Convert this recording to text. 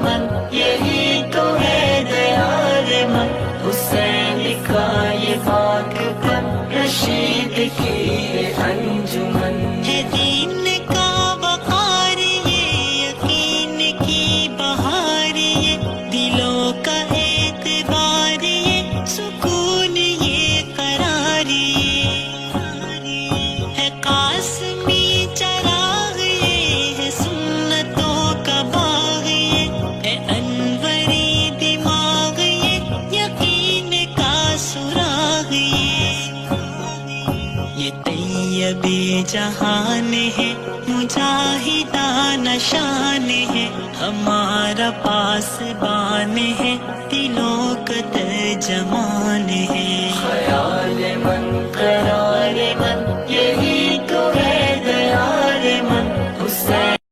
من، یہی تو ہے دیار من، حسین کا یہ پاک پر رشید کی یہ انجمن۔ ہے دین کا وقار یہ، یقین کی بہار یہ، دلوں کا اعتبار یہ، سکون یہ قرار یہ، ہے قاسمی چراغ یہ، ہے سنتوں کا باغ یہ، ہے انوری دماغ یہ، یقین کا سراغ یہ طیب جہان ہے، مجاہدانہ شان ہے، ہمارا پاسبان ہے،